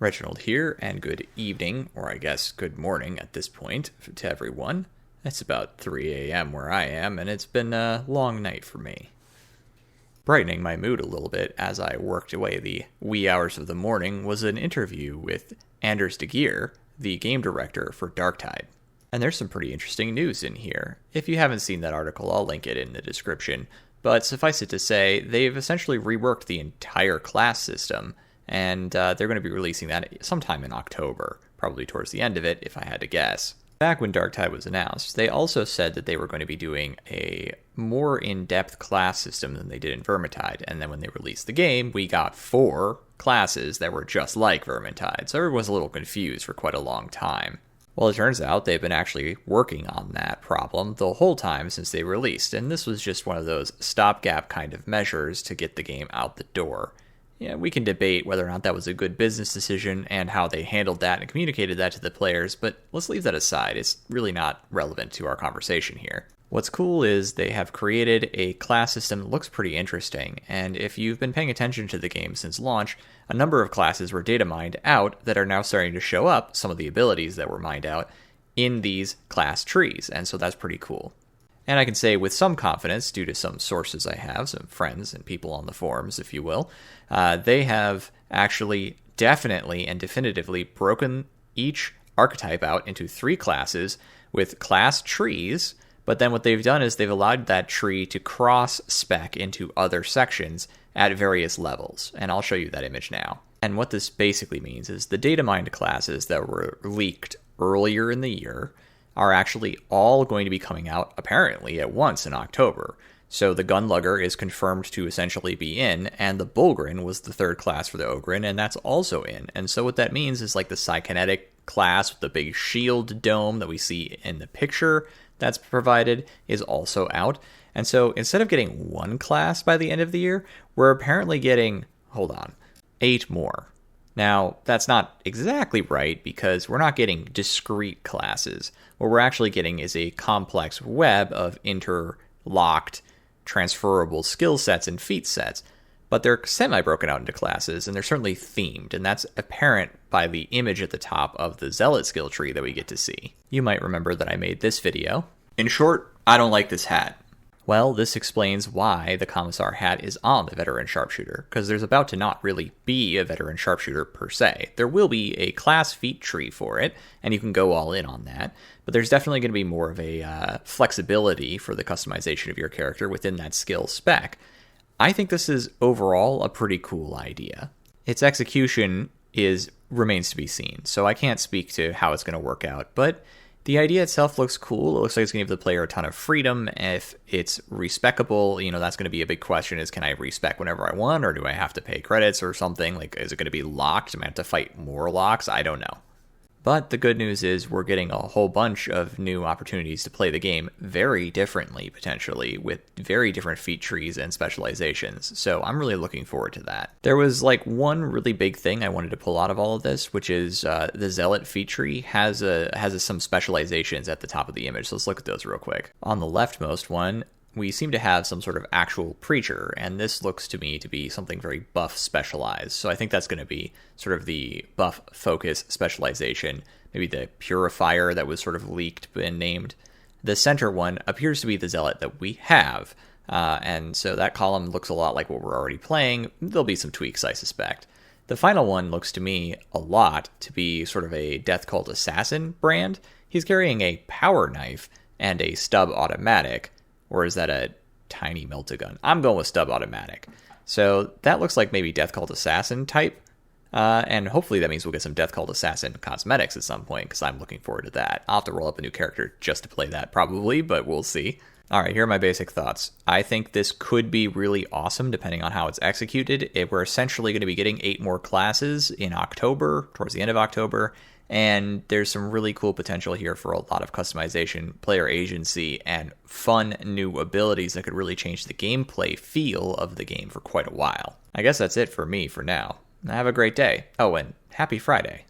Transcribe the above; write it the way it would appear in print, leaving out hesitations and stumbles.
Reginald here, and good evening, or I guess good morning at this point, to everyone. It's about 3 a.m. where I am, and it's been a long night for me. Brightening my mood a little bit as I worked away the wee hours of the morning was an interview with Anders De Geer, the game director for Darktide. And there's some pretty interesting news in here. If you haven't seen that article, I'll link it in the description. But suffice it to say, they've essentially reworked the entire class system, and they're going to be releasing that sometime in October, probably towards the end of it, if I had to guess. Back when Darktide was announced, they also said that they were going to be doing a more in-depth class system than they did in Vermintide, and then when they released the game, we got 4 classes that were just like Vermintide, so everyone was a little confused for quite a long time. Well, it turns out they've been actually working on that problem the whole time since they released, and this was just one of those stopgap kind of measures to get the game out the door. Yeah, we can debate whether or not that was a good business decision and how they handled that and communicated that to the players, but let's leave that aside. It's really not relevant to our conversation here. What's cool is they have created a class system that looks pretty interesting, and if you've been paying attention to the game since launch, a number of classes were data mined out that are now starting to show up, some of the abilities that were mined out, in these class trees, and so that's pretty cool. And I can say with some confidence, due to some sources I have, some friends and people on the forums, if you will, they have actually definitely and definitively broken each archetype out into 3 classes with class trees, but then what they've done is they've allowed that tree to cross-spec into other sections at various levels, and I'll show you that image now. And what this basically means is the data mined classes that were leaked earlier in the year are actually all going to be coming out apparently at once in October. So the Gunlugger is confirmed to essentially be in, and the Bullgryn was the 3rd class for the Ogryn, and that's also in. And so what that means is like the Psykinetic class with the big shield dome that we see in the picture that's provided is also out. And so instead of getting 1 class by the end of the year, we're apparently getting, 8 more. Now, that's not exactly right because we're not getting discrete classes. What we're actually getting is a complex web of interlocked, transferable skill sets and feat sets, but they're semi-broken out into classes, and they're certainly themed, and that's apparent by the image at the top of the Zealot skill tree that we get to see. You might remember that I made this video. In short, I don't like this hat. Well, this explains why the Commissar hat is on the Veteran Sharpshooter, because there's about to not really be a Veteran Sharpshooter per se. There will be a class feat tree for it, and you can go all in on that, but there's definitely going to be more of a flexibility for the customization of your character within that skill spec. I think this is overall a pretty cool idea. Its execution remains to be seen, so I can't speak to how it's going to work out, but the idea itself looks cool. It looks like it's going to give the player a ton of freedom. If it's respecable, that's going to be a big question is, can I respec whenever I want, or do I have to pay credits or something? Like, is it going to be locked? Am I have to fight more locks? I don't know. But the good news is we're getting a whole bunch of new opportunities to play the game very differently, potentially, with very different feat trees and specializations. So I'm really looking forward to that. There was one really big thing I wanted to pull out of all of this, which is the Zealot feat tree has some specializations at the top of the image. So let's look at those real quick. On the leftmost one, we seem to have some sort of actual preacher, and this looks to me to be something very buff specialized. So I think that's going to be sort of the buff focus specialization, maybe the purifier that was sort of leaked and named. The center one appears to be the Zealot that we have, and so that column looks a lot like what we're already playing. There'll be some tweaks, I suspect. The final one looks to me a lot to be sort of a Death Cult Assassin brand. He's carrying a power knife and a stub automatic. Or is that a tiny meltagun? I'm going with stub automatic. So that looks like maybe Death Cult Assassin type. And hopefully that means we'll get some Death Cult Assassin cosmetics at some point, because I'm looking forward to that. I'll have to roll up a new character just to play that probably, but we'll see. Alright, here are my basic thoughts. I think this could be really awesome depending on how it's executed. We're essentially going to be getting 8 more classes in October, towards the end of October. And there's some really cool potential here for a lot of customization, player agency, and fun new abilities that could really change the gameplay feel of the game for quite a while. I guess that's it for me for now. Have a great day. Oh, and happy Friday.